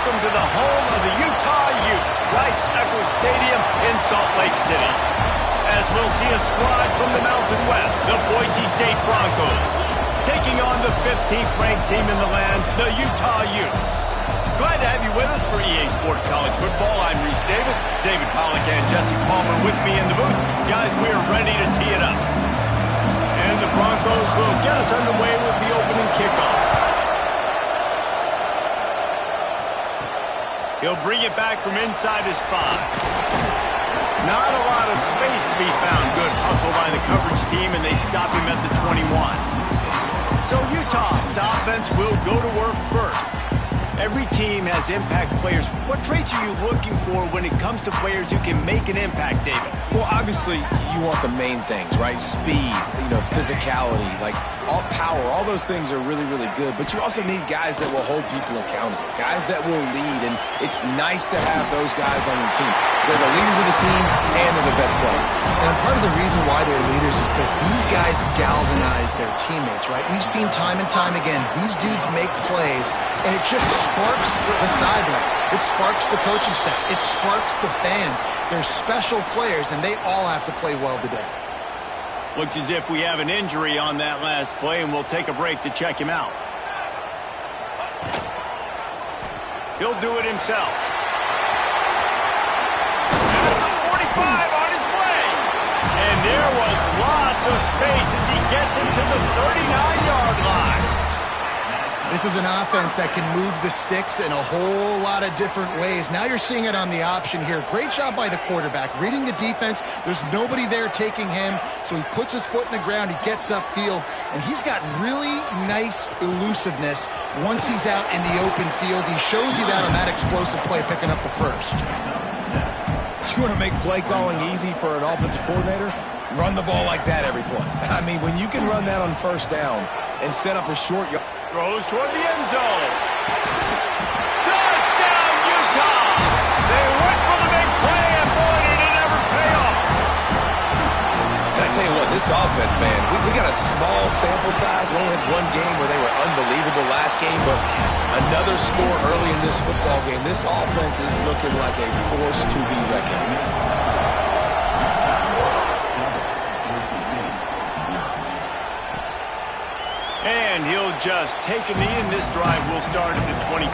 welcome to the home of the Utah Utes, Rice-Eccles Stadium in Salt Lake City. As we'll see a squad from the Mountain West, the Boise State Broncos, taking on the 15th ranked team in the land, the Utah Utes. Glad to have you with us for EA Sports College Football. I'm Reese Davis, David Pollack and Jesse Palmer with me in the booth. Guys, we are ready to tee it up. And the Broncos will get us underway with the opening kickoff. He'll bring it back from inside his 5. Not a lot of space to be found. Good hustle by the coverage team, and they stop him at the 21. So Utah's offense will go to work first. Every team has impact players. What traits are you looking for when it comes to players who can make an impact, David? Well, obviously, you want the main things, right? Speed, physicality, like all power. All those things are really, really good. But you also need guys that will hold people accountable, guys that will lead. And it's nice to have those guys on your team. They're the leaders of the team, and they're the best players. And part of the reason why they're leaders is because these guys galvanize their teammates, right? We've seen time and time again, these dudes make plays, and it just sparks the sideline. It sparks the coaching staff. It sparks the fans. They're special players, and they all have to play well today. Looks as if we have an injury on that last play, and we'll take a break to check him out. He'll do it himself. At the 45 on his way. And there was lots of space as he gets into the 39-yard line. This is an offense that can move the sticks in a whole lot of different ways. Now you're seeing it on the option here. Great job by the quarterback. Reading the defense, there's nobody there taking him, so he puts his foot in the ground, he gets upfield, and he's got really nice elusiveness once he's out in the open field. He shows you that on that explosive play, picking up the first. You want to make play calling easy for an offensive coordinator? Run the ball like that every play. I mean, when you can run that on first down and set up a short yard. Throws toward the end zone. Touchdown, Utah! They went for the big play, and boy, did it ever pay off. And I tell you what, this offense, man, we got a small sample size. We only had one game where they were unbelievable last game, but another score early in this football game. This offense is looking like a force to be reckoned with. And he'll just take a knee, and this drive will start at the 25.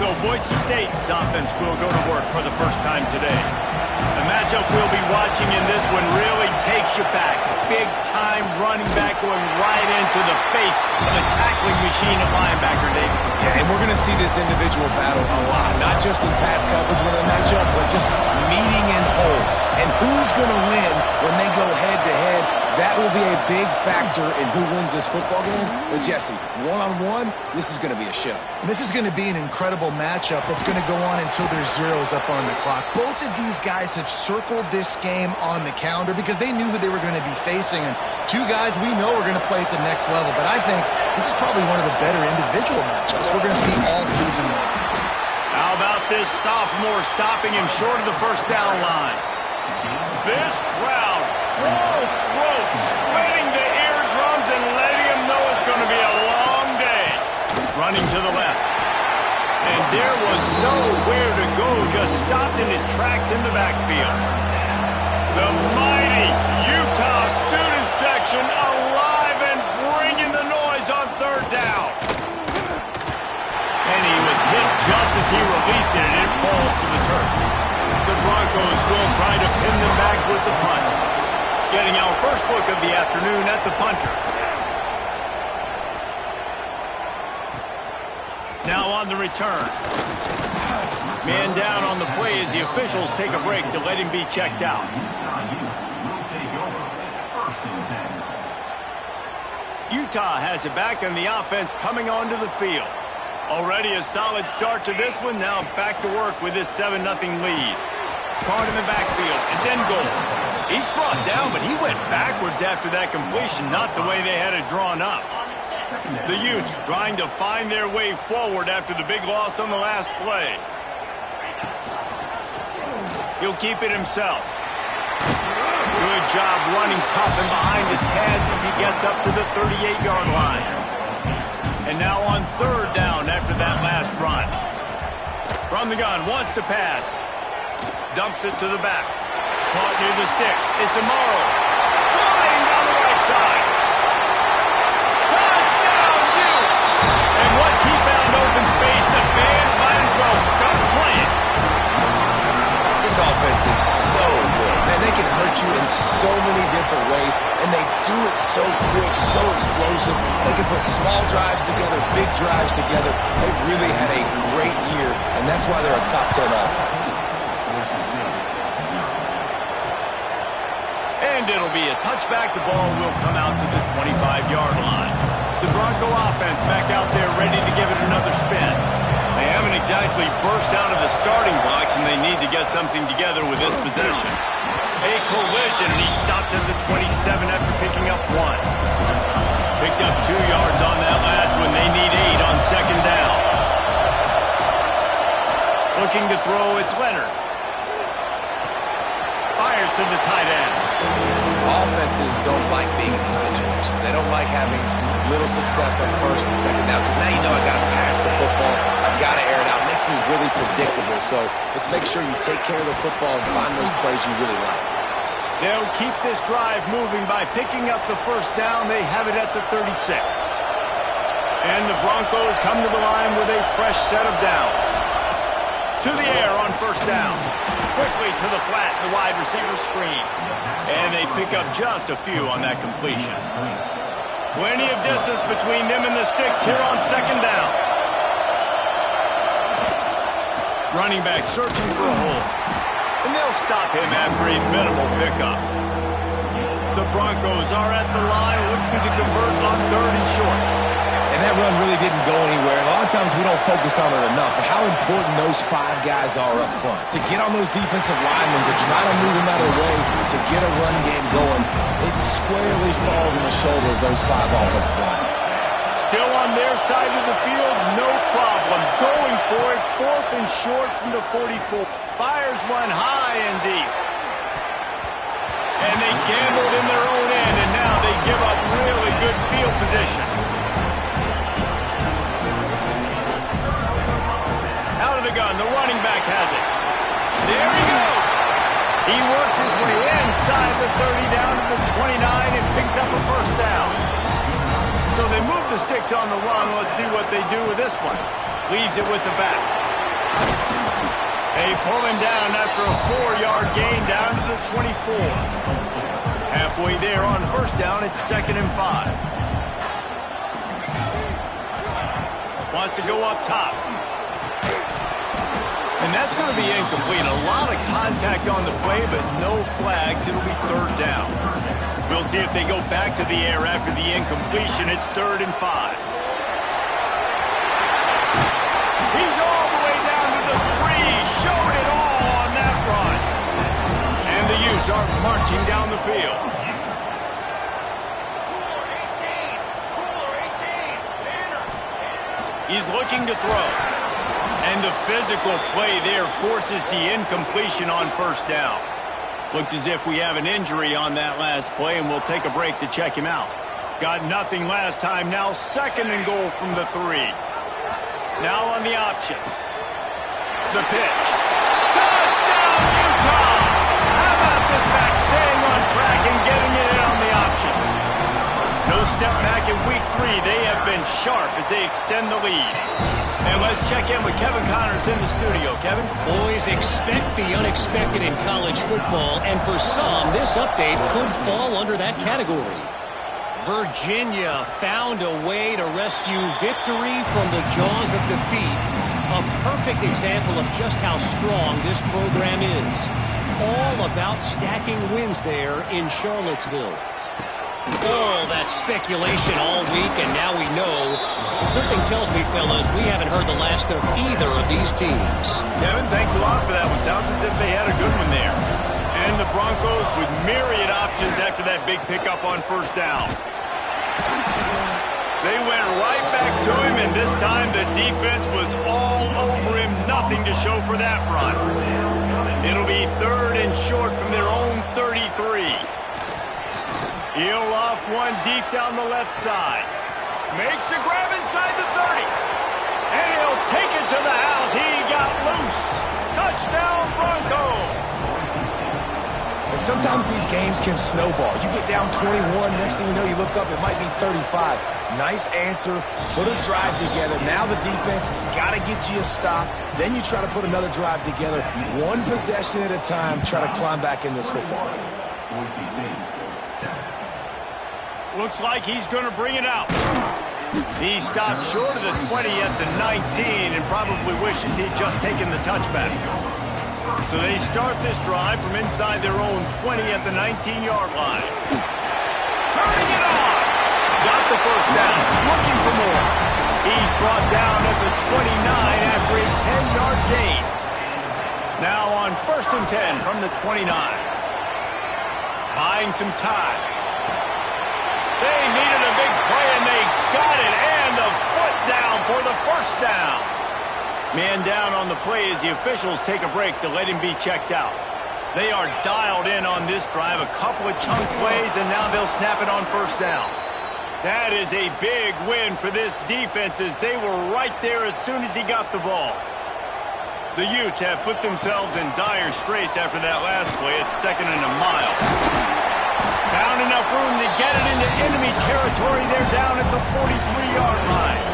So Boise State's offense will go to work for the first time today. The matchup we'll be watching in this one really takes you back. Big-time running back going right into the face of a tackling machine of linebacker, David. Yeah, and we're going to see this individual battle a lot, not just in pass coverage when they match up, but just meeting in holes. And who's going to win when they go head-to-head? That will be a big factor in who wins this football game. But, Jesse, one-on-one, this is going to be a show. And this is going to be an incredible matchup that's going to go on until there's zeros up on the clock. Both of these guys have circled this game on the calendar because they knew who they were going to be facing. And two guys we know are going to play at the next level. But I think this is probably one of the better individual matchups we're going to see all season long. How about this sophomore stopping him short of the first down line? This crowd full throat, squinting the eardrums and letting him know it's going to be a long day. Running to the left. And there was nowhere to go, just stopped in his tracks in the backfield. The mighty Utah student section alive and bringing the noise on third down. And he was hit just as he released it, and it falls to the turf. The Broncos will try to pin them back with the punt. Getting our first look of the afternoon at the punter. Now on the return. Man down on the play as the officials take a break to let him be checked out. Utah has it back, and the offense coming onto the field. Already a solid start to this one. Now back to work with this 7-0 lead. Card in the backfield. It's in goal. He's brought down, but he went backwards after that completion, not the way they had it drawn up. The Utes trying to find their way forward after the big loss on the last play. He'll keep it himself. Good job running tough and behind his pads as he gets up to the 38-yard line. And now on third down after that last run. From the gun, wants to pass. Dumps it to the back. Caught near the sticks. It's Amaro. Flying down the right side. Touchdown, Utes! And once he found open space, the band might as well start playing. This offense is so good. Man, they can hurt you in so many different ways, and they do it so quick, so explosive. They can put small drives together, big drives together. They've really had a great year, and that's why they're a top 10 offense. And it'll be a touchback. The ball will come out to the 25-yard line. The Bronco offense back out there ready to give it another spin. They haven't exactly burst out of the starting blocks, and they need to get something together with this possession. A collision, and he stopped at the 27 after picking up 1. Picked up 2 yards on that last one. They need 8 on second down. Looking to throw, it's Leonard. Fires to the tight end. Offenses don't like being in these situations. They don't like having little success like first and second down, because now you know I got to pass the football. I've got to air it out. It makes me really predictable. So let's make sure you take care of the football and find those plays you really like. They'll keep this drive moving by picking up the first down. They have it at the 36. And the Broncos come to the line with a fresh set of downs. To the air on first down. Quickly to the flat, the wide receiver screen. And they pick up just a few on that completion. Plenty of distance between them and the sticks here on second down. Running back searching for a hole. And they'll stop him after a minimal pickup. The Broncos are at the line looking to convert on 3rd and short. And that run really didn't go anywhere. And a lot of times we don't focus on it enough, but how important those 5 guys are up front. To get on those defensive linemen, to try to move them out of the way, to get a run game going, it squarely falls on the shoulder of those 5 offensive linemen. Still on their side of the field, no problem. Going for it, 4th and short from the 44. Fires one high and deep. And they gambled in their own end, and now they give up really good field position. Out of the gun, the running back has it. There he goes. He works his way inside the 30 down to the 29 and picks up a first down. So they move the sticks on the run. Let's see what they do with this one. Leaves it with the back. They pull him down after a 4-yard gain down to the 24. Halfway there on first down, it's 2nd and 5. Wants to go up top. And that's going to be incomplete. A lot of contact on the play, but no flags. It'll be 3rd down. We'll see if they go back to the air after the incompletion. It's 3rd and 5. He's all the way down to the 3. Showed it all on that run. And the Utes are marching down the field. He's looking to throw. And the physical play there forces the incompletion on first down. Looks as if we have an injury on that last play, and we'll take a break to check him out. Got nothing last time. Now 2nd and goal from the 3. Now on the option. The pitch. Touchdown, Utah! How about this back staying on track and getting it in on the option? No step back in week 3. They have been sharp as they extend the lead. And let's check in with Kevin Connors in the studio. Kevin? Boys, expect the unexpected in college football, and for some, this update could fall under that category. Virginia found a way to rescue victory from the jaws of defeat. A perfect example of just how strong this program is. All about stacking wins there in Charlottesville. All that speculation all week, and now we know. Something tells me, fellas, we haven't heard the last of either of these teams. Kevin, thanks a lot for that one. Sounds as if they had a good one there. And the Broncos with myriad options after that big pickup on first down. They went right back to him, and this time the defense was all over him. Nothing to show for that run. It'll be 3rd and short from their own 33. He'll off one deep down the left side. Makes the grab inside the 30. And he'll take it to the house. He got loose. Touchdown, Broncos. And sometimes these games can snowball. You get down 21, next thing you know, you look up, it might be 35. Nice answer, put a drive together. Now the defense has got to get you a stop. Then you try to put another drive together. One possession at a time, try to climb back in this football game. Looks like he's going to bring it out. He stopped short of the 20 at the 19 and probably wishes he'd just taken the touchback. So they start this drive from inside their own 20 at the 19-yard line. Turning it on. Got the first down. Looking for more. He's brought down at the 29 after a 10-yard gain. Now on 1st and 10 from the 29. Buying some time. They needed a big play, and they got it. And the foot down for the first down. Man down on the play as the officials take a break to let him be checked out. They are dialed in on this drive. A couple of chunk plays, and now they'll snap it on first down. That is a big win for this defense as they were right there as soon as he got the ball. The Utes have put themselves in dire straits after that last play. It's 2nd and a mile. Found enough room to get it into enemy territory. They're down at the 43-yard line.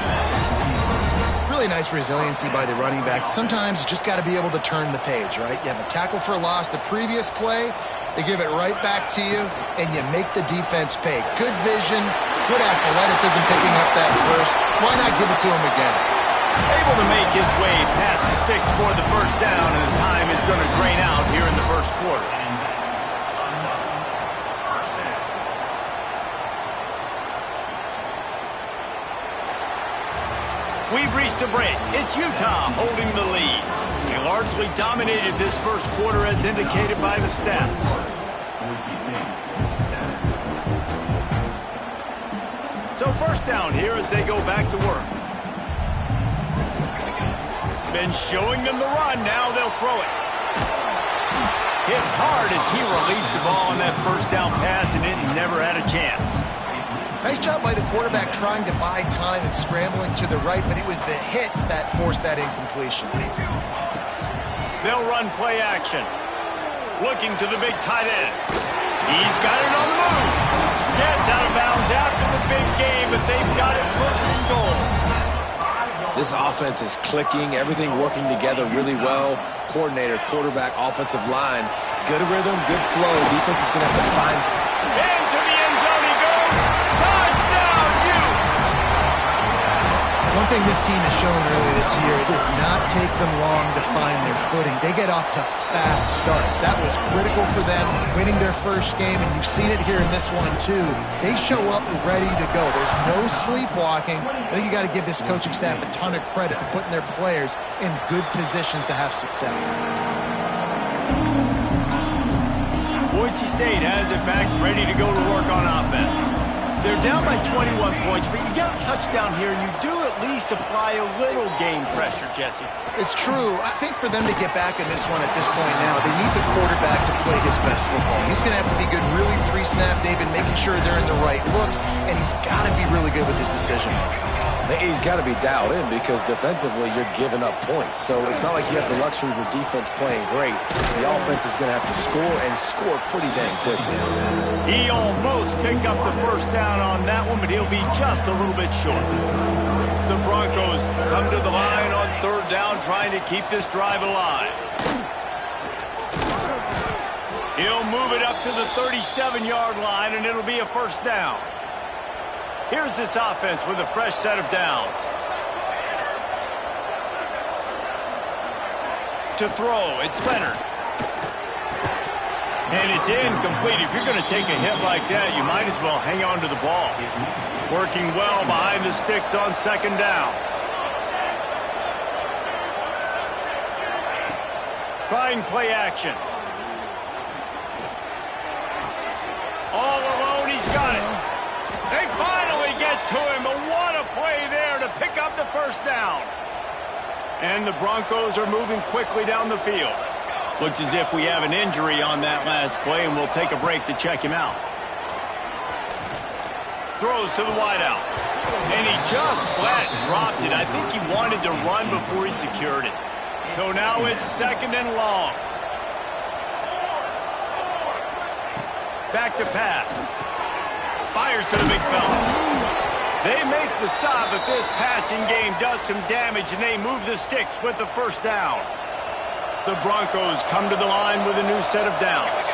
Really nice resiliency by the running back. Sometimes you just got to be able to turn the page, right? You have a tackle for loss the previous play. They give it right back to you, and you make the defense pay. Good vision, good athleticism picking up that first. Why not give it to him again? Able to make his way past the sticks for the first down, and the time is going to drain out here in the first quarter. We've reached a break. It's Utah holding the lead. They largely dominated this first quarter as indicated by the stats. So first down here as they go back to work. Been showing them the run. Now they'll throw it. Hit hard as he released the ball on that first down pass, and it never had a chance. Nice job by the quarterback trying to buy time and scrambling to the right, but it was the hit that forced that incompletion. They'll run play action. Looking to the big tight end. He's got it on the move. Gets out of bounds after the big game, but they've got it first and goal. This offense is clicking, everything working together really well. Coordinator, quarterback, offensive line. Good rhythm, good flow. Defense is going to have to find... Into the end zone he goes. Touchdown, Utes! One thing this team has shown early this year, it does not take them long to find their footing. They get off to fast starts. That was critical for them, winning their first game, and you've seen it here in this one too. They show up ready to go. There's no sleepwalking. I think you got to give this coaching staff a ton of credit for putting their players in good positions to have success. Boise State has it back, ready to go to work on offense. They're down by 21 points, but you get a touchdown here, and you do at least apply a little game pressure, Jesse. It's true. I think for them to get back in this one at this point now, they need the quarterback to play his best football. He's going to have to be good really pre-snap, David, making sure they're in the right looks, and he's got to be really good with his decision-making. He's got to be dialed in because defensively you're giving up points. So it's not like you have the luxury of your defense playing great. The offense is going to have to score and score pretty dang quickly. He almost picked up the first down on that one, but he'll be just a little bit short. The Broncos come to the line on third down, trying to keep this drive alive. He'll move it up to the 37-yard line, and it'll be a first down. Here's this offense with a fresh set of downs. To throw, it's Leonard. And it's incomplete. If you're going to take a hit like that, you might as well hang on to the ball. Working well behind the sticks on second down. Trying play action. All alone, he's got it. They finally get to him, but what a play there to pick up the first down. And the Broncos are moving quickly down the field. Looks as if we have an injury on that last play, and we'll take a break to check him out. Throws to the wideout. And he just flat dropped it. I think he wanted to run before he secured it. So now it's 2nd and long. Back to pass. Fires to the big fella. They make the stop, but this passing game does some damage, and they move the sticks with the first down. The Broncos come to the line with a new set of downs.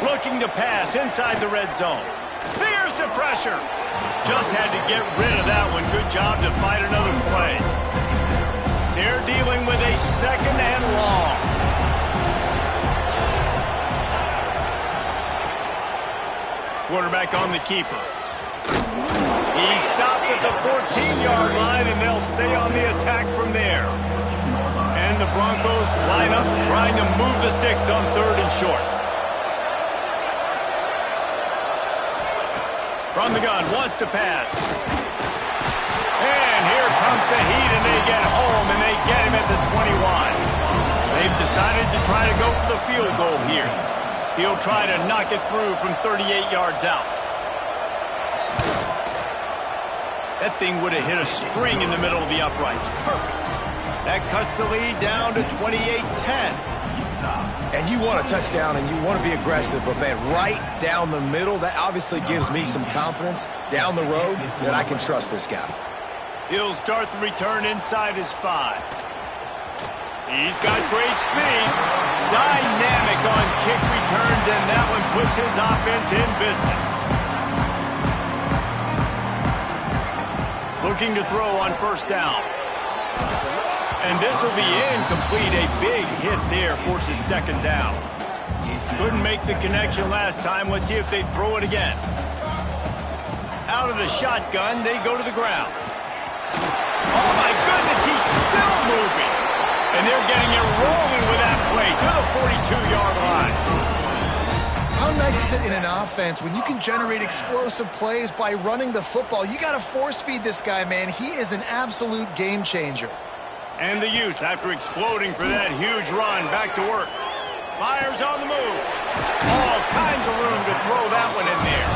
Looking to pass inside the red zone. There's the pressure. Just had to get rid of that one. Good job to fight another play. They're dealing with a 2nd and long. Quarterback on the keeper. He stopped at the 14-yard line, and they'll stay on the attack from there. And the Broncos line up trying to move the sticks on 3rd and short. From the gun, wants to pass. And here comes the heat, and they get home, and they get him at the 21. They've decided to try to go for the field goal here. He'll try to knock it through from 38 yards out. That thing would have hit a string in the middle of the uprights. Perfect. That cuts the lead down to 28-10. And you want a touchdown and you want to be aggressive, but man, right down the middle, that obviously gives me some confidence down the road that I can trust this guy. He'll start the return inside his 5. He's got great speed. Dynamic on kick returns, and that one puts his offense in business. Looking to throw on 1st down. And this will be incomplete. A big hit there forces 2nd down. Couldn't make the connection last time. Let's see if they throw it again. Out of the shotgun, they go to the ground. Oh, my goodness, he's still moving. And they're getting it rolling with that play to the 42-yard line. How nice is it in an offense when you can generate explosive plays by running the football? You got to force feed this guy, man. He is an absolute game changer. And the youth, after exploding for that huge run, back to work. Fires on the move. All kinds of room to throw that one in there.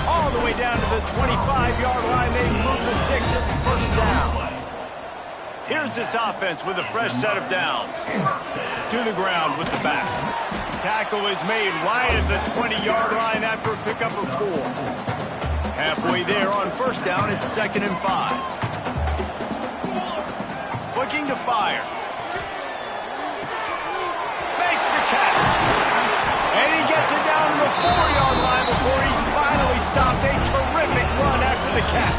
All the way down to the 25-yard line. They move the sticks at the 1st down. Here's this offense with a fresh set of downs. To the ground with the back. Tackle is made right at the 20-yard line after a pickup of 4. Halfway there on 1st down, it's 2nd and 5. Looking to fire. Makes the catch. And he gets it down to the 4-yard line before he's finally stopped. A terrific run after the catch.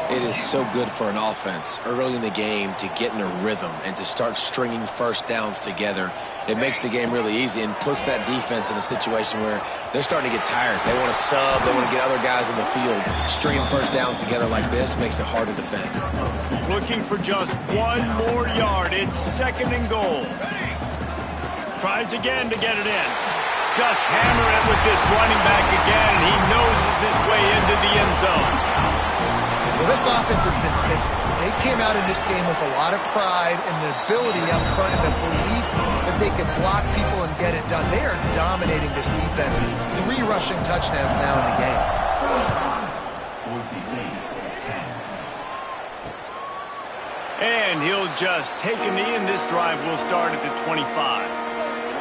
It is so good for an offense early in the game to get in a rhythm and to start stringing 1st downs together. It makes the game really easy and puts that defense in a situation where they're starting to get tired. They want to sub. They want to get other guys in the field. Stringing 1st downs together like this makes it hard to defend. Looking for just 1 more yard. It's 2nd and goal. Tries again to get it in. Just hammer it with this running back again, and he noses his way into the end zone. Well, this offense has been physical. They came out in this game with a lot of pride and the ability up front and the belief that they could block people and get it done. They are dominating this defense. 3 rushing touchdowns now in the game. And he'll just take a knee, and this drive will start at the 25.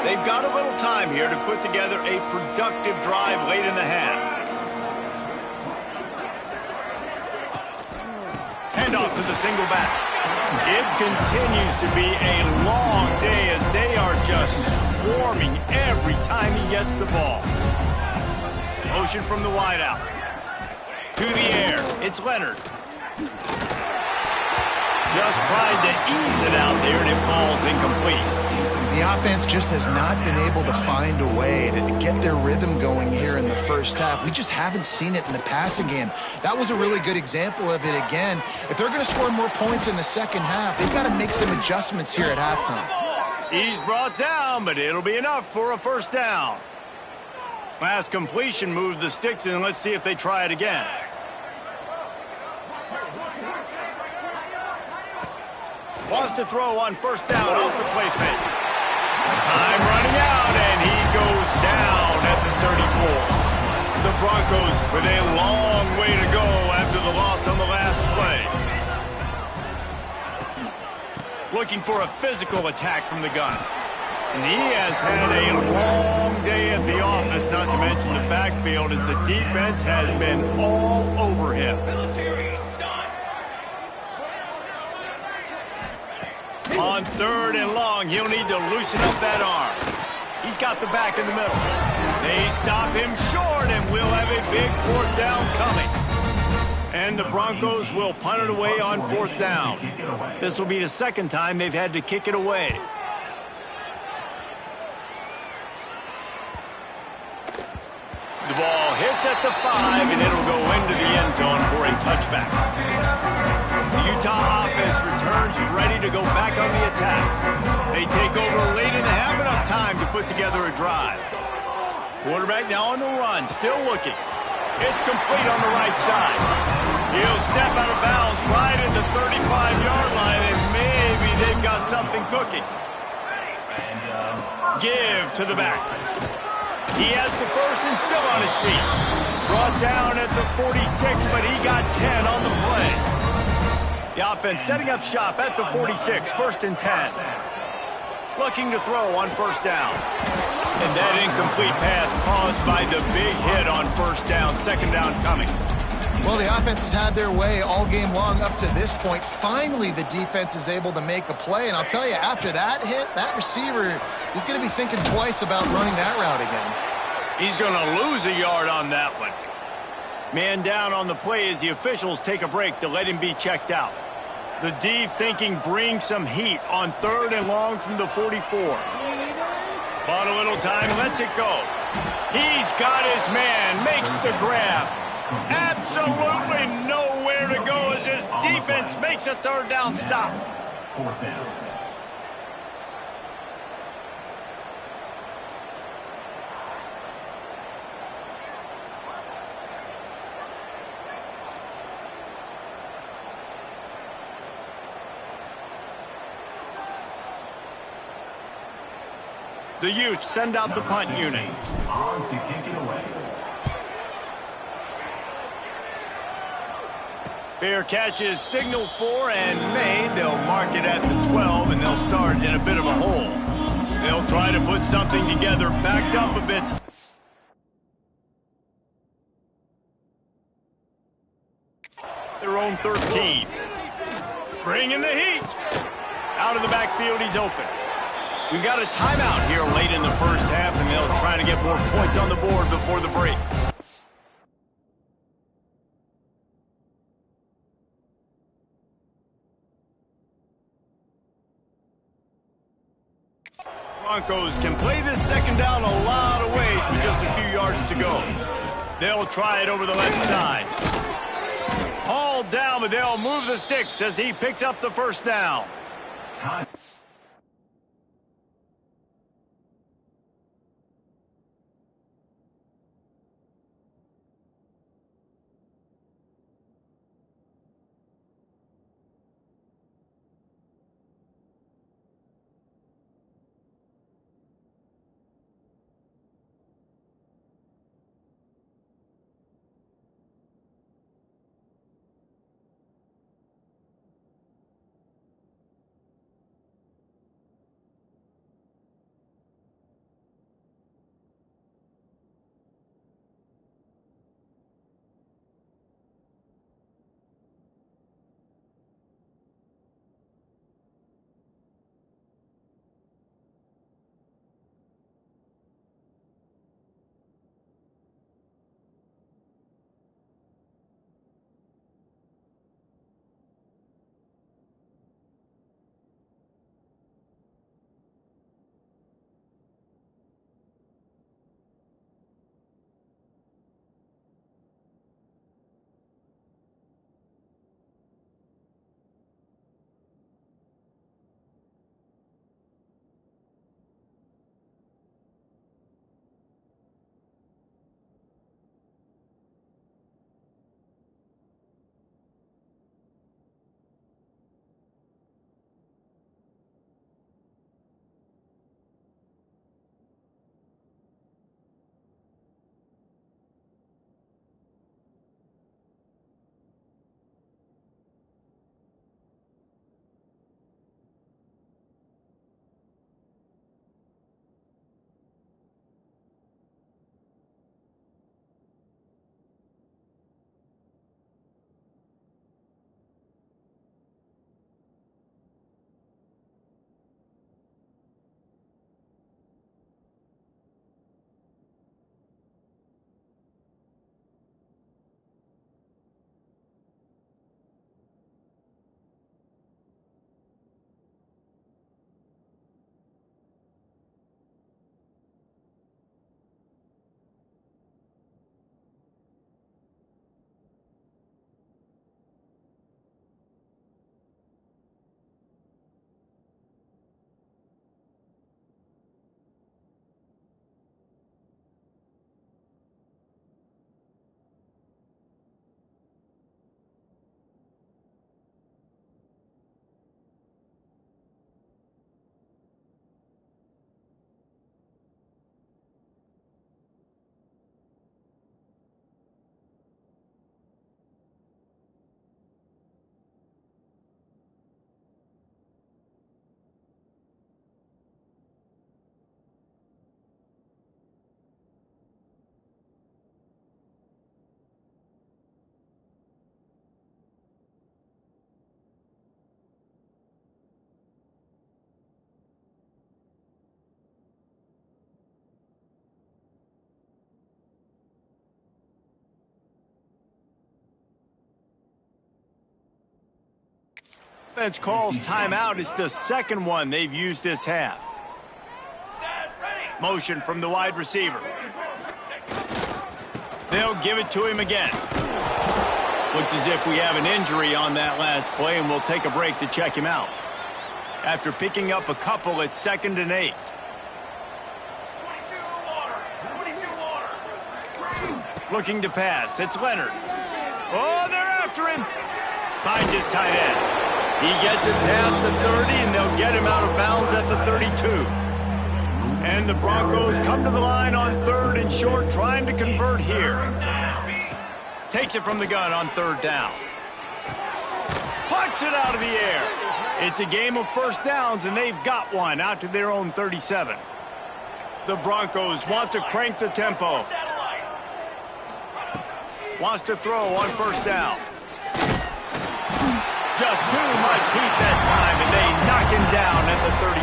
They've got a little time here to put together a productive drive late in the half. Handoff to the single back. It continues to be a long day as they are just swarming every time he gets the ball. Motion from the wideout. To the air. It's Leonard. Just tried to ease it out there, and it falls incomplete. The offense just has not been able to find a way to get their rhythm going here in the 1st half. We just haven't seen it in the passing game. That was a really good example of it again. If they're going to score more points in the 2nd half, they've got to make some adjustments here at halftime. He's brought down, but it'll be enough for a 1st down. Last completion moves the sticks in. Let's see if they try it again. Wants to throw on 1st down off the play fake. Time running out, and he goes down at the 34. Broncos with a long way to go after the loss on the last play. Looking for a physical attack from the gun. And he has had a long day at the office, not to mention the backfield, as the defense has been all over him. On 3rd and long, he'll need to loosen up that arm. He's got the back in the middle. They stop him short, and we'll have a big 4th down coming. And the Broncos will punt it away on 4th down. This will be the 2nd time they've had to kick it away. The ball hits at the 5, and it'll go into the end zone for a touchback. The Utah offense returns ready to go back on the attack. They take over late and have enough time to put together a drive. Quarterback now on the run, still looking. It's complete on the right side. He'll step out of bounds right at the 35-yard line, and maybe they've got something cooking. Give to the back. He has the first and still on his feet. Brought down at the 46, but he got 10 on the play. The offense setting up shop at the 46, 1st and 10. Looking to throw on 1st down. And that incomplete pass caused by the big hit on 1st down, 2nd down coming. Well, the offense has had their way all game long up to this point. Finally, the defense is able to make a play. And I'll tell you, after that hit, that receiver is going to be thinking twice about running that route again. He's going to lose a yard on that one. Man down on the play as the officials take a break to let him be checked out. The D thinking bring some heat on 3rd and long from the 44. Bought a little time, lets it go. He's got his man, makes the grab. Absolutely nowhere to go as his defense makes a 3rd down stop. 4th down. The Utes send out the punt unit. On to kick it away. Fair catch is signaled for and made. They'll mark it at the 12, and they'll start in a bit of a hole. They'll try to put something together, backed up a bit. Their own 13. Bringing the heat. Out of the backfield, he's open. We've got a timeout here late in the 1st half, and they'll try to get more points on the board before the break. Broncos can play this 2nd down a lot of ways with just a few yards to go. They'll try it over the left side. Hauled down, but they'll move the sticks as he picks up the 1st down. Time. Offense calls timeout. It's the second one they've used this half. Motion from the wide receiver. They'll give it to him again. Looks as if we have an injury on that last play, and we'll take a break to check him out. After picking up a couple, it's 2nd and 8. Looking to pass. It's Leonard. Oh, they're after him. Finds his tight end. He gets it past the 30, and they'll get him out of bounds at the 32. And the Broncos come to the line on 3rd and short, trying to convert here. Takes it from the gun on 3rd down. Puts it out of the air. It's a game of first downs, and they've got one out to their own 37. The Broncos want to crank the tempo. Wants to throw on 1st down. Just too much heat that time, and they knock him down at the 31.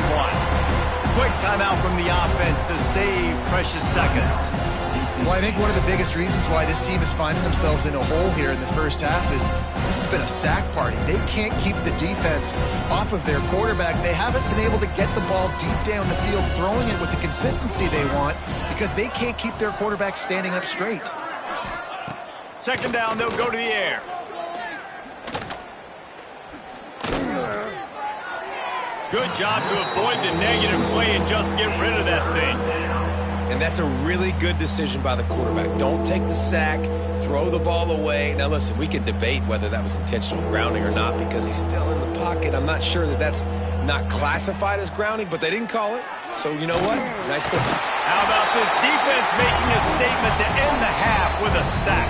Quick timeout from the offense to save precious seconds. Well, I think one of the biggest reasons why this team is finding themselves in a hole here in the first half is this has been a sack party. They can't keep the defense off of their quarterback. They haven't been able to get the ball deep down the field, throwing it with the consistency they want because they can't keep their quarterback standing up straight. 2nd down, they'll go to the air. Good job to avoid the negative play and just get rid of that thing. And that's a really good decision by the quarterback. Don't take the sack, throw the ball away. Now, listen, we can debate whether that was intentional grounding or not because he's still in the pocket. I'm not sure that that's not classified as grounding, but they didn't call it. So, you know what? Nice to... How about this defense making a statement to end the half with a sack?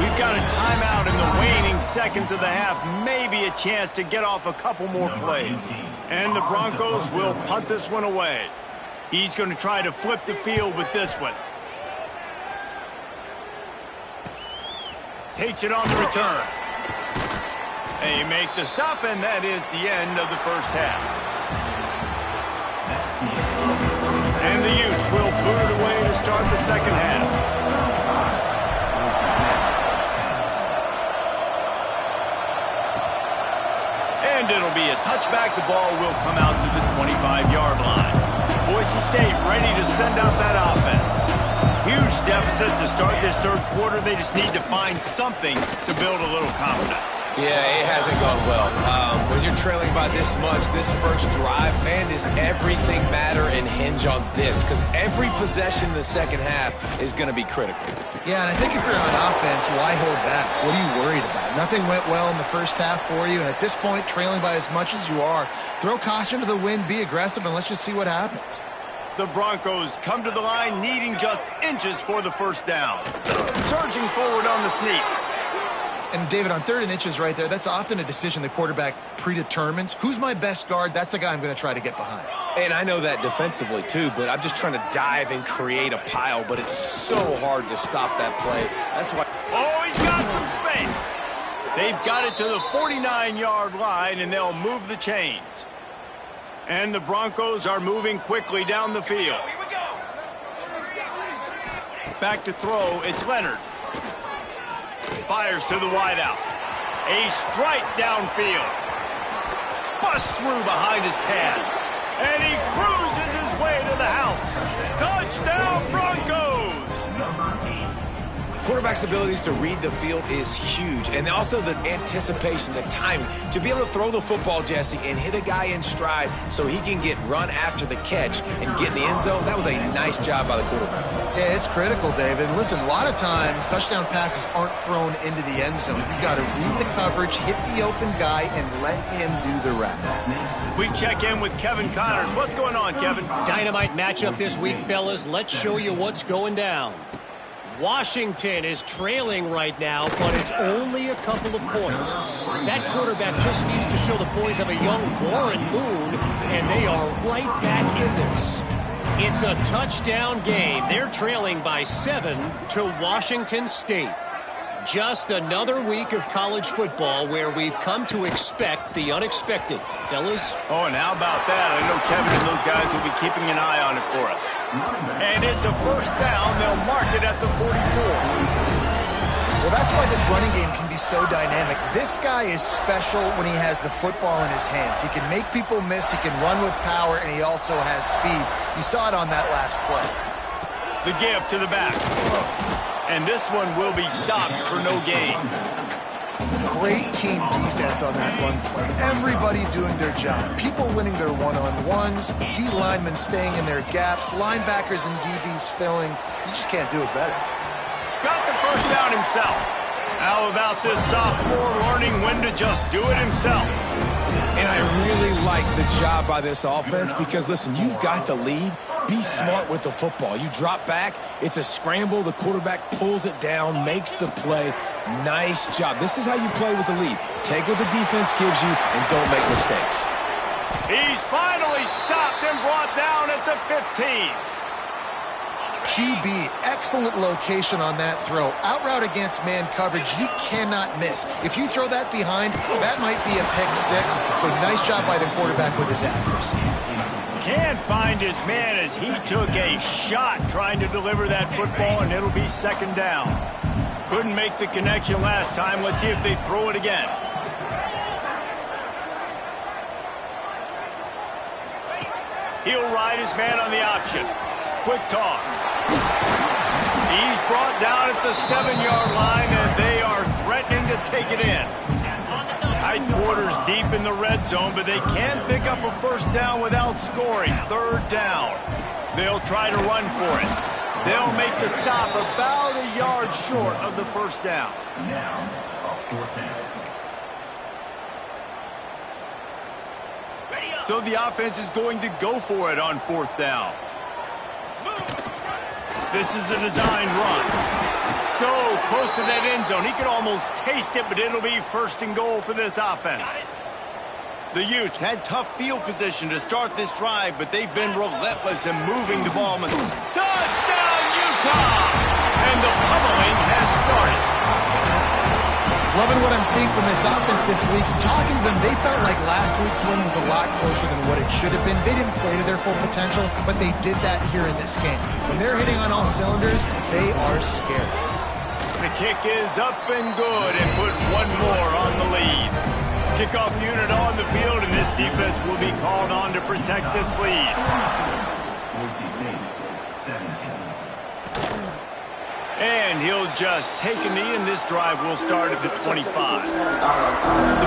We've got a timeout in the waning seconds of the half. Maybe a chance to get off a couple more plays. And the Broncos will punt this one away. He's going to try to flip the field with this one. Takes it on the return. They make the stop, and that is the end of the first half. And the Utes will boot it away to start the second half. And it'll be a touchback. The ball will come out to the 25-yard line. Boise State ready to send out that offense. Huge deficit to start this third quarter. They just need to find something to build a little confidence. Yeah, it hasn't gone well. When you're trailing by this much, this first drive, man, does everything matter and hinge on this? Because every possession in the second half is going to be critical. Yeah, and I think if you're on offense, why hold back? What are you worried about? Nothing went well in the first half for you, and at this point, trailing by as much as you are, throw caution to the wind, be aggressive, and let's just see what happens. The Broncos come to the line needing just inches for the first down. Surging forward on the sneak. And, David, on 3rd and inches right there, that's often a decision the quarterback predetermines. Who's my best guard? That's the guy I'm going to try to get behind. And I know that defensively, too, but I'm just trying to dive and create a pile, but it's so hard to stop that play. That's why... Oh, he's got some space. They've got it to the 49-yard line, and they'll move the chains. And the Broncos are moving quickly down the field. Back to throw, it's Leonard. Fires to the wideout. A strike downfield. Busts through behind his pad. And he cruises his way to the house. Touchdown, Broncos! Quarterback's abilities to read the field is huge, and also the anticipation, the timing. To be able to throw the football, Jesse, and hit a guy in stride so he can get run after the catch and get in the end zone, that was a nice job by the quarterback. Yeah, it's critical, David. Listen, a lot of times, touchdown passes aren't thrown into the end zone. You've got to read the coverage, hit the open guy, and let him do the rest. We check in with Kevin Connors. What's going on, Kevin? Dynamite matchup this week, fellas. Let's show you what's going down. Washington is trailing right now, but it's only a couple of points. That quarterback just needs to show the poise of a young Warren Moon, and they are right back in this. It's a touchdown game. They're trailing by 7 to Washington State. Just another week of college football where we've come to expect the unexpected. Fellas? Oh, and how about that? I know Kevin and those guys will be keeping an eye on it for us. And it's a first down. They'll mark it at the 44. Well, that's why this running game can be so dynamic. This guy is special when he has the football in his hands. He can make people miss, he can run with power, and he also has speed. You saw it on that last play. The give to the back. And this one will be stopped for no gain. Great team defense on that run play. Everybody doing their job. People winning their one-on-ones, D linemen staying in their gaps, linebackers and DBs filling. You just can't do it better. Got the first down himself. How about this sophomore learning when to just do it himself? And I really like the job by this offense because, listen, you've got the lead. Be smart with the football. You drop back, it's a scramble. The quarterback pulls it down, makes the play. Nice job. This is how you play with the lead. Take what the defense gives you and don't make mistakes. He's finally stopped and brought down at the 15. QB, excellent location on that throw. Out route against man coverage, you cannot miss. If you throw that behind, that might be a pick six. So nice job by the quarterback with his accuracy. Can't find his man as he took a shot trying to deliver that football, and it'll be second down. Couldn't make the connection last time. Let's see if they throw it again. He'll ride his man on the option. Quick toss. He's brought down at the 7-yard line, and they are threatening to take it in. Tight quarters deep in the red zone, but they can pick up a first down without scoring. Third down. They'll try to run for it. They'll make the stop about a yard short of the first down. Now, fourth down. So the offense is going to go for it on fourth down. This is a designed run. So close to that end zone. He could almost taste it, but it'll be first and goal for this offense. The Utes had tough field position to start this drive, but they've been relentless in moving the ball. Touchdown, Utah! And the pummeling has started. Loving what I'm seeing from this offense this week. Talking to them, they felt like last week's win was a lot closer than what it should have been. They didn't play to their full potential, but they did that here in this game. When they're hitting on all cylinders, they are scared. The kick is up and good and put one more on the lead. Kickoff unit on the field, and this defense will be called on to protect this lead. Boise State, 17. And he'll just take a knee, and this drive will start at the 25. The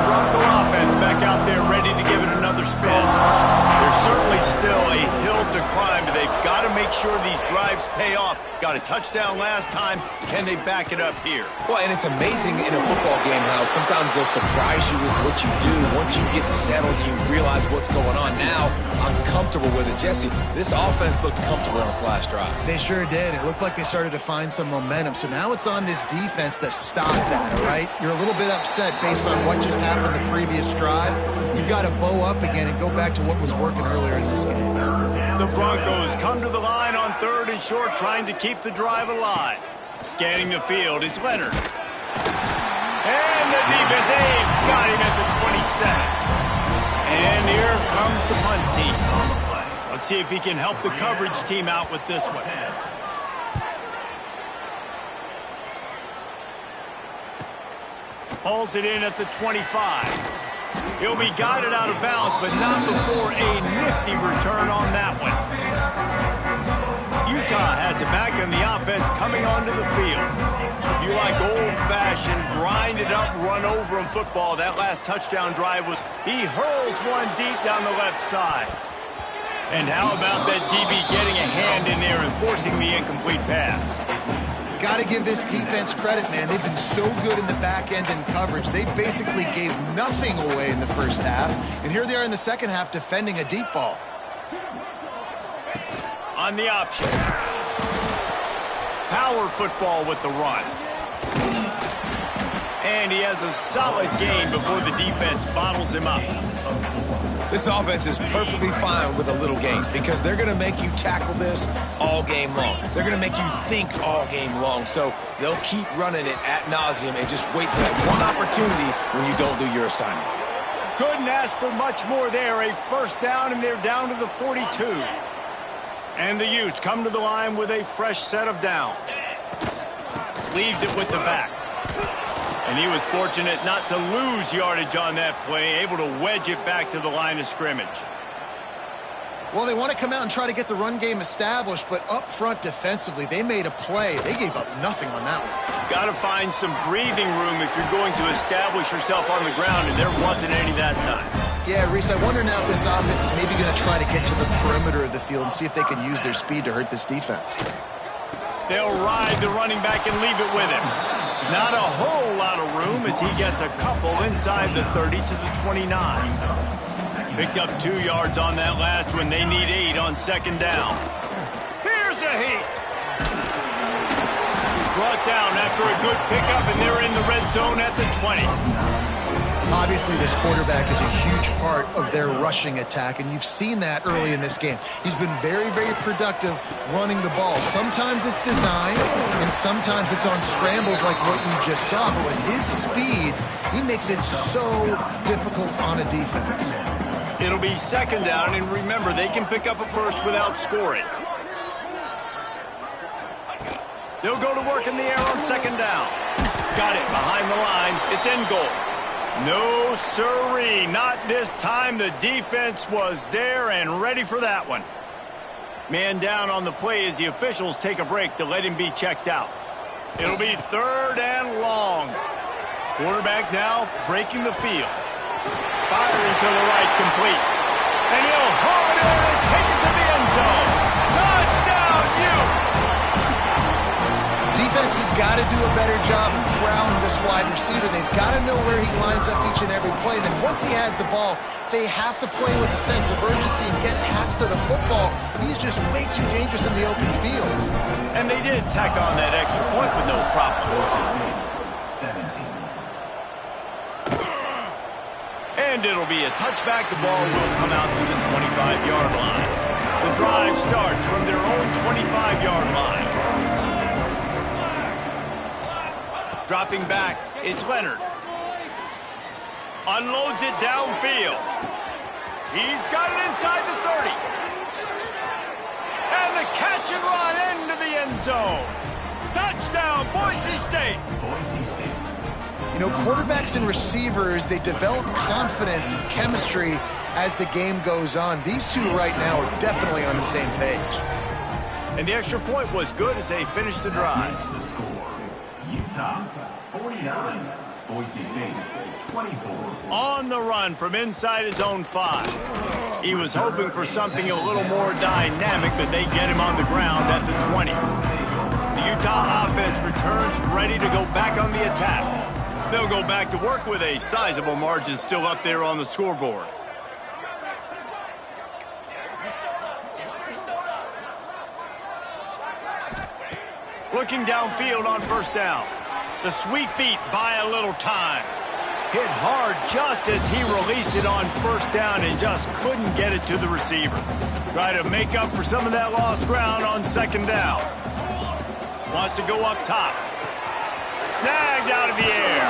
Bronco offense back out there ready to give it another spin. There's certainly still a hill to climb, but they've got to make sure these drives pay off. Got a touchdown last time. Can they back it up here? Well, and it's amazing in a football game how sometimes they'll surprise you with what you do. Once you get settled, you realize what's going on. Now, I'm comfortable with it. Jesse, this offense looked comfortable on its last drive. They sure did. It looked like they started to find some momentum. So now it's on this defense to stop that, all right? You're a little bit upset based on what just happened the previous drive. You've got to bow up again and go back to what was working earlier in this game. The Broncos come to the line on third and short, trying to keep the drive alive. Scanning the field, it's Leonard. And the defense, they've got him at the 27. And here comes the punt team. Let's see if he can help the coverage team out with this one. Hauls it in at the 25. He'll be guided out of bounds, but not before a nifty return on that one. Utah has it back, and the offense coming onto the field. If you like old-fashioned, grind-it-up, run-over-'em football, that last touchdown drive was... He hurls one deep down the left side. And how about that DB getting a hand in there and forcing the incomplete pass? Got to give this defense credit, man. They've been so good in the back end in coverage. They basically gave nothing away in the first half. And here they are in the second half defending a deep ball. On the option. Power football with the run. And he has a solid gain before the defense bottles him up. This offense is perfectly fine with a little game because they're going to make you tackle this all game long. They're going to make you think all game long. So they'll keep running it ad nauseum and just wait for that one opportunity when you don't do your assignment. Couldn't ask for much more there. A first down, and they're down to the 42. And the Utes come to the line with a fresh set of downs. Leaves it with the back. And he was fortunate not to lose yardage on that play, able to wedge it back to the line of scrimmage. Well, they want to come out and try to get the run game established, but up front defensively, they made a play. They gave up nothing on that one. Got to find some breathing room if you're going to establish yourself on the ground, and there wasn't any that time. Yeah, Reese, I wonder now if this offense is maybe going to try to get to the perimeter of the field and see if they can use their speed to hurt this defense. They'll ride the running back and leave it with him. Not a whole lot of room as he gets a couple inside the 30 to the 29. Picked up 2 yards on that last one. They need 8 on second down. Here's a heat. Brought down after a good pickup, and they're in the red zone at the 20. Obviously, this quarterback is a huge part of their rushing attack, and you've seen that early in this game. He's been very, very productive running the ball. Sometimes it's design, and sometimes it's on scrambles like what you just saw. But with his speed, he makes it so difficult on a defense. It'll be second down, and remember, they can pick up a first without scoring. They'll go to work in the air on second down. Got it behind the line. It's in goal. No siree, not this time. The defense was there and ready for that one. Man down on the play as the officials take a break to let him be checked out. It'll be third and long. Quarterback now breaking the field. Firing to the right, complete. And he'll haul it in and take it to the end zone. Touchdown, Utes! Defense has got to do a better job of crowding this wide receiver. They've got to know where he lines up each and every play. Then once he has the ball, they have to play with a sense of urgency and get hats to the football. He's just way too dangerous in the open field. And they did tack on that extra point with no problem. And it'll be a touchback. The ball will come out to the 25-yard line. The drive starts from their own 25-yard line. Dropping back, it's Leonard. Unloads it downfield. He's got it inside the 30. And the catch and run into the end zone. Touchdown, Boise State. You know, quarterbacks and receivers, they develop confidence and chemistry as the game goes on. These two right now are definitely on the same page. And the extra point was good as they finished the drive. The score, Utah 49, Boise State 24. On the run from inside his own 5. He was hoping for something a little more dynamic, but they get him on the ground at the 20. The Utah offense returns ready to go back on the attack. They'll go back to work with a sizable margin still up there on the scoreboard. Looking downfield on first down. The sweet feet buy a little time. Hit hard just as he released it on first down and just couldn't get it to the receiver. Try to make up for some of that lost ground on second down. Wants to go up top. Snagged out of the air.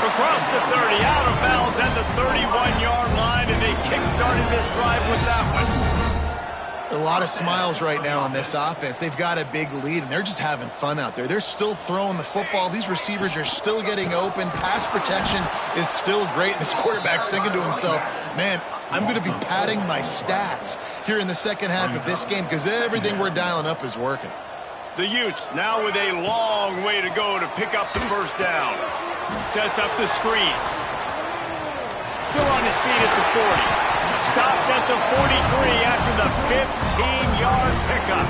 Across the 30, out of bounds at the 31-yard line, and they kick-started this drive with that one. A lot of smiles right now on this offense. They've got a big lead, and they're just having fun out there. They're still throwing the football. These receivers are still getting open. Pass protection is still great. This quarterback's thinking to himself, man, I'm going to be padding my stats here in the second half of this game because everything we're dialing up is working. The Utes now with a long way to go to pick up the first down. Sets up the screen. Still on his feet at the 40. Stopped at the 43 after the 15-yard pickup.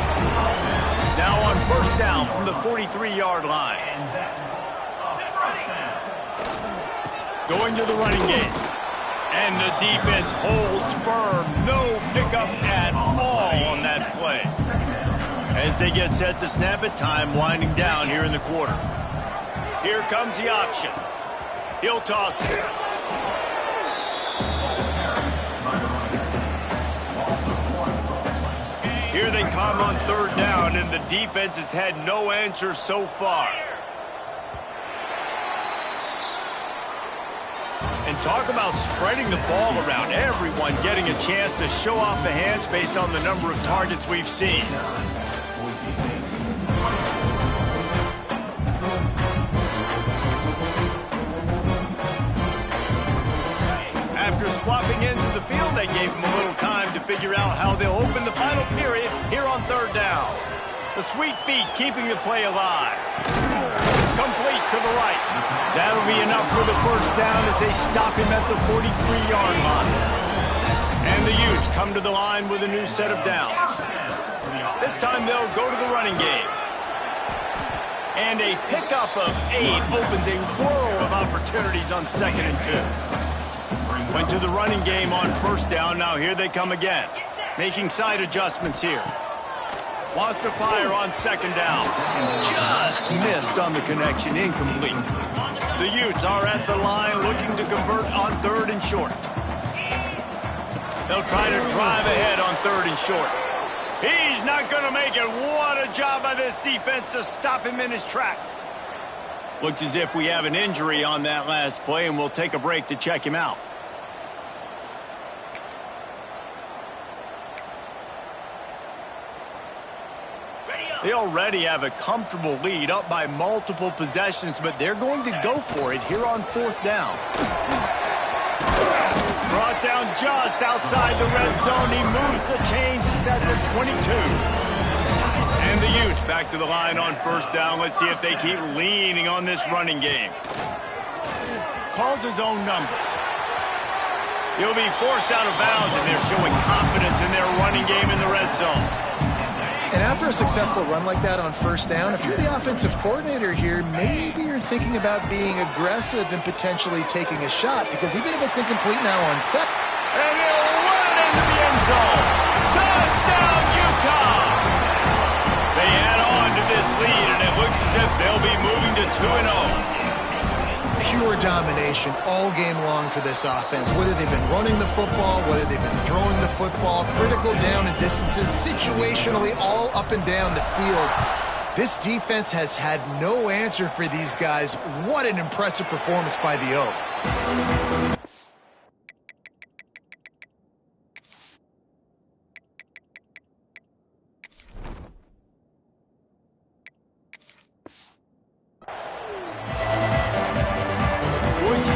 Now on first down from the 43-yard line. Going to the running game. And the defense holds firm. No pickup at all on that play. As they get set to snap it, time winding down here in the quarter. Here comes the option. He'll toss it. Here they come on third down, and the defense has had no answer so far. And talk about spreading the ball around. Everyone getting a chance to show off the hands based on the number of targets we've seen. swapping ends of the field. They gave them a little time to figure out how they'll open the final period here on third down. The sweet feet keeping the play alive. Complete to the right. That'll be enough for the first down as they stop him at the 43-yard line. And the Utes come to the line with a new set of downs. This time they'll go to the running game. And a pickup of 8 opens a whirl of opportunities on 2nd and 2. Went to the running game on first down. Now here they come again. Making side adjustments here. Wants to fire on 2nd down. Just missed on the connection. Incomplete. The Utes are at the line looking to convert on 3rd and short. They'll try to drive ahead on 3rd and short. He's not going to make it. What a job by this defense to stop him in his tracks. Looks as if we have an injury on that last play, and we'll take a break to check him out. They already have a comfortable lead, up by multiple possessions, but they're going to go for it here on 4th down. Brought down just outside the red zone. He moves the chains. It's at the 22. And the Utes back to the line on 1st down. Let's see if they keep leaning on this running game. Calls his own number. He'll be forced out of bounds, and they're showing confidence in their running game in the red zone. And after a successful run like that on 1st down, if you're the offensive coordinator here, maybe you're thinking about being aggressive and potentially taking a shot, because even if it's incomplete now on 2nd. And he'll run it into the end zone. Touchdown, Utah! They add on to this lead, and it looks as if they'll be moving to 2-0. Pure domination all game long for this offense. Whether they've been running the football, whether they've been throwing the football, critical down and distances, situationally all up and down the field. This defense has had no answer for these guys. What an impressive performance by the O.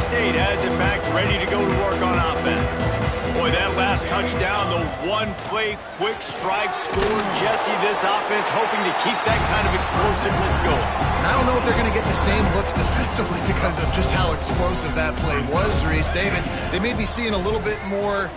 State has it back, ready to go to work on offense. Boy, that last touchdown, the one-play quick strike score. Jesse, this offense hoping to keep that kind of explosiveness going. And I don't know if they're going to get the same looks defensively because of just how explosive that play was, Reese. David, they may be seeing a little bit more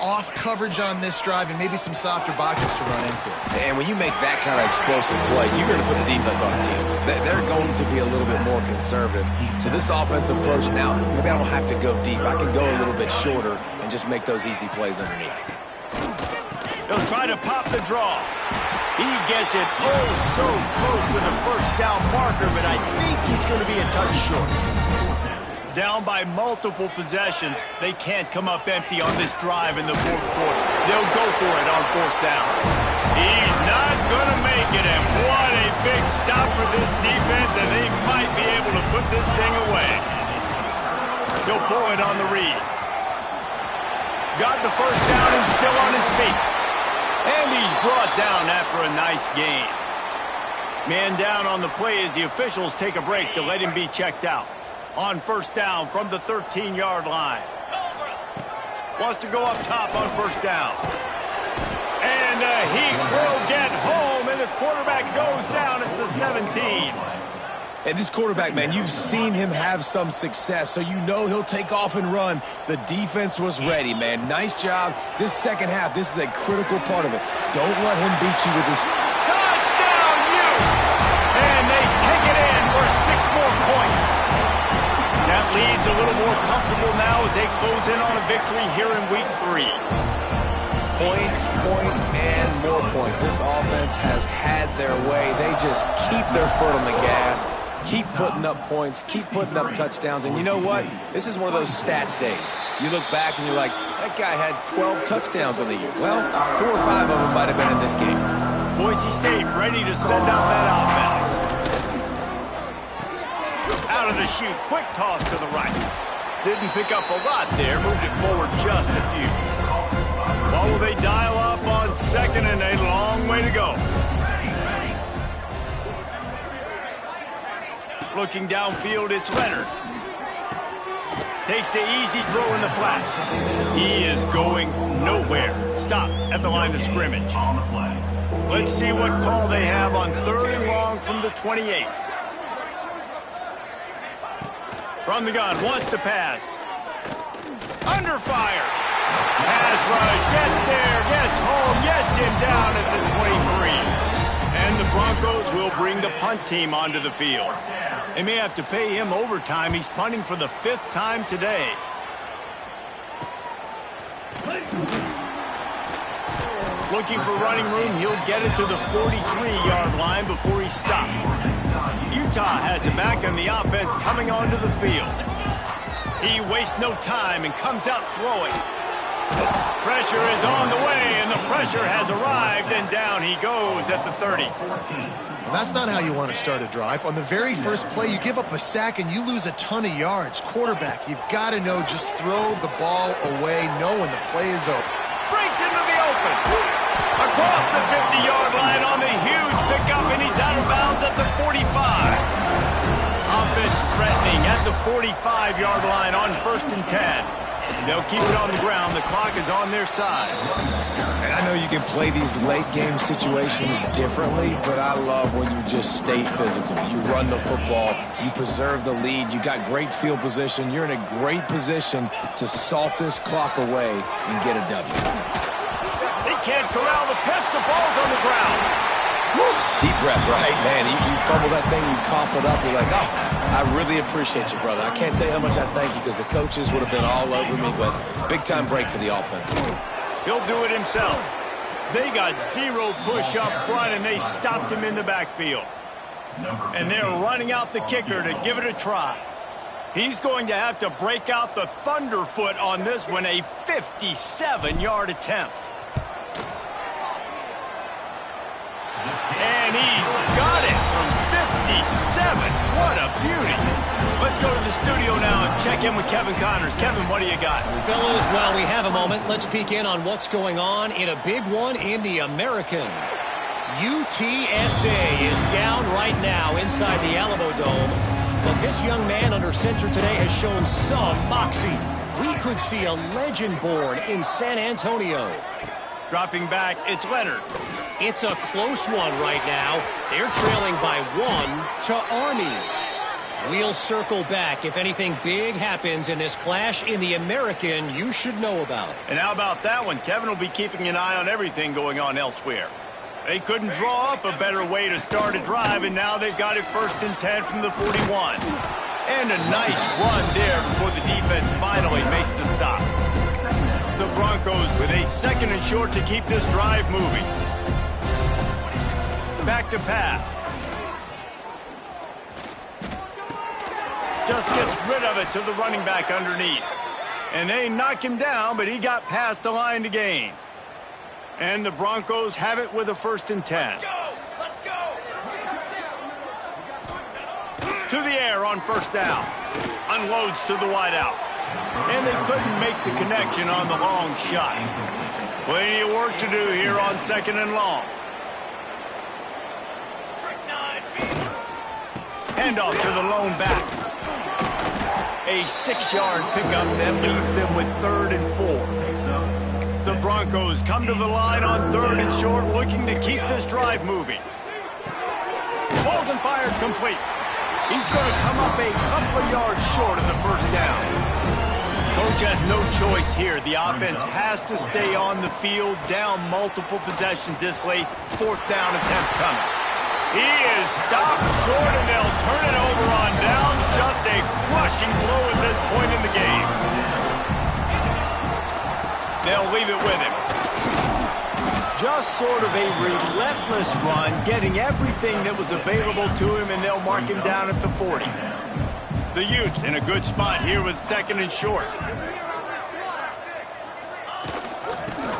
off coverage on this drive and maybe some softer boxes to run into. And when you make that kind of explosive play, you're going to put the defense on teams. They're going to be a little bit more conservative. So this offensive approach now, maybe I don't have to go deep. I can go a little bit shorter and just make those easy plays underneath. They'll try to pop the draw. He gets it oh so close to the 1st down marker, but I think he's going to be a touch short. Down by multiple possessions. They can't come up empty on this drive in the 4th quarter. They'll go for it on 4th down. He's not going to make it, and what a big stop for this defense, and they might be able to put this thing away. He'll pull it on the read. Got the 1st down and still on his feet. And he's brought down after a nice gain. Man down on the play as the officials take a break to let him be checked out. On 1st down from the 13-yard line. Wants to go up top on 1st down. And he will get home, and the quarterback goes down at the 17. And this quarterback, man, you've seen him have some success, so you know he'll take off and run. The defense was ready, man. Nice job. This second half, this is a critical part of it. Don't let him beat you with this. Touchdown, Utes! And they take it in for 6 more points. That lead's a little more comfortable now as they close in on a victory here in Week 3. Points, points, and more points. This offense has had their way. They just keep their foot on the gas, keep putting up points, keep putting up touchdowns. And you know what? This is one of those stats days. You look back and you're like, that guy had 12 touchdowns on the year. Well, 4 or 5 of them might have been in this game. Boise State ready to send out that offense. Out of the chute, quick toss to the right. Didn't pick up a lot there, moved it forward just a few. Well, will they dial up on 2nd and a long way to go? Looking downfield, it's Leonard. Takes the easy throw in the flat. He is going nowhere. Stop at the line of scrimmage. On the play. Let's see what call they have on 3rd and long from the 28. From the gun, wants to pass. Under fire. Pass rush, gets there, gets home, gets him down at the 23. And the Broncos will bring the punt team onto the field. They may have to pay him overtime. He's punting for the 5th time today. Looking for running room, he'll get it to the 43-yard line before he stops. Utah has it back on the offense coming onto the field. He wastes no time and comes out throwing. Pressure is on the way, and the pressure has arrived, and down he goes at the 30. And that's not how you want to start a drive. On the very first play, you give up a sack and you lose a ton of yards. Quarterback, you've got to know, just throw the ball away, know when the play is over. Breaks into the open. Across the 50-yard line on the huge pickup, and he's out of bounds at the 45. Offense threatening at the 45-yard line on 1st and 10. They'll keep it on the ground. The clock is on their side. And I know you can play these late-game situations differently, but I love when you just stay physical. You run the football. You preserve the lead. You got great field position. You're in a great position to salt this clock away and get a W. They can't corral the pitch. The ball's on the ground. Woo. Deep breath, right? Man, you fumble that thing, you cough it up. You're like, oh, I really appreciate you, brother. I can't tell you how much I thank you because the coaches would have been all over me, but big-time break for the offense. He'll do it himself. They got 0 push up front, and they stopped him in the backfield. And they're running out the kicker to give it a try. He's going to have to break out the thunderfoot on this one, a 57-yard attempt. And he's got it from 57. What a beauty. Let's go to the studio now and check in with Kevin Connors. Kevin, what do you got? Fellas, while we have a moment, let's peek in on what's going on in a big one in the American. UTSA is down right now inside the Alamo Dome, but this young man under center today has shown some moxie. We could see a legend born in San Antonio. Dropping back, it's Leonard. It's a close one right now. They're trailing by 1 to Army. We'll circle back if anything big happens in this clash in the American you should know about. And how about that one? Kevin will be keeping an eye on everything going on elsewhere. They couldn't draw up a better way to start a drive, and now they've got it 1st and 10 from the 41. And a nice run there before the defense finally makes the stop. The Broncos with a 2nd and short to keep this drive moving. Back to pass. Just gets rid of it to the running back underneath. And they knock him down, but he got past the line to gain. And the Broncos have it with a 1st and 10. Let's go! To the air on 1st down. Unloads to the wideout. And they couldn't make the connection on the long shot. Plenty of work to do here on 2nd and long. Handoff to the lone back. A 6-yard pickup that leaves them with 3rd and 4. The Broncos come to the line on 3rd and short, looking to keep this drive moving. Balls and fired complete. He's going to come up a couple of yards short of the 1st down. Coach has no choice here. The offense has to stay on the field, down multiple possessions this late. 4th down attempt coming. He is stopped short, and they'll turn it over on downs. Just a crushing blow at this point in the game. They'll leave it with him. Just sort of a relentless run, getting everything that was available to him, and they'll mark him down at the 40. The Utes in a good spot here with 2nd and short.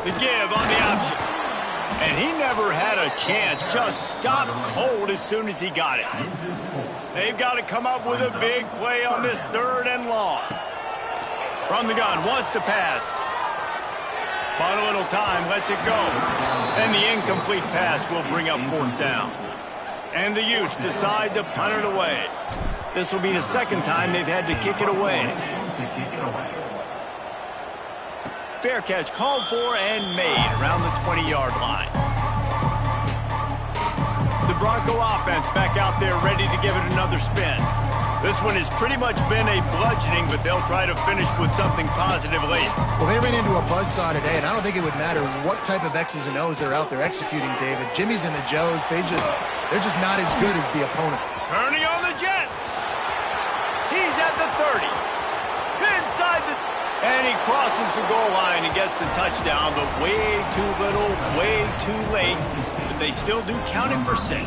The give on the option. And he never had a chance, just stopped cold as soon as he got it. They've got to come up with a big play on this 3rd and long. From the gun, wants to pass. Bought a little time, lets it go. And the incomplete pass will bring up 4th down. And the Utes decide to punt it away. This will be the 2nd time they've had to kick it away. to kick it away. Fair catch called for and made around the 20-yard line. The Bronco offense back out there ready to give it another spin. This one has pretty much been a bludgeoning, but they'll try to finish with something positive late. Well, they ran into a buzzsaw today, and I don't think it would matter what type of X's and O's they're out there executing, David. Jimmy's and the Joes, they're just not as good as the opponent. Turning on the Jets. He's at the 30. Inside the... And he crosses the goal line and gets the touchdown, but way too little, way too late. But they still do count him for 6.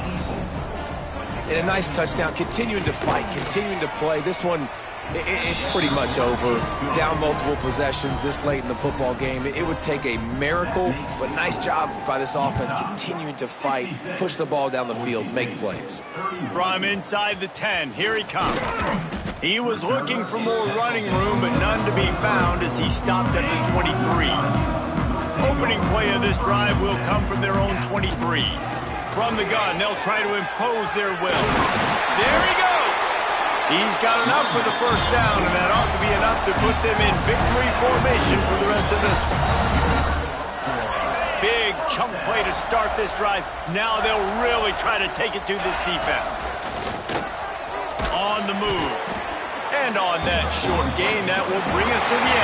And a nice touchdown, continuing to fight, continuing to play. This one, it's pretty much over. Down multiple possessions this late in the football game. It would take a miracle, but nice job by this offense continuing to fight, push the ball down the field, make plays. From inside the 10, here he comes. He was looking for more running room, but none to be found as he stopped at the 23. Opening play of this drive will come from their own 23. From the gun, they'll try to impose their will. There he goes! He's got enough for the first down, and that ought to be enough to put them in victory formation for the rest of this one. Big chunk play to start this drive. Now they'll really try to take it to this defense. On the move. And on that short gain, that will bring us to the end.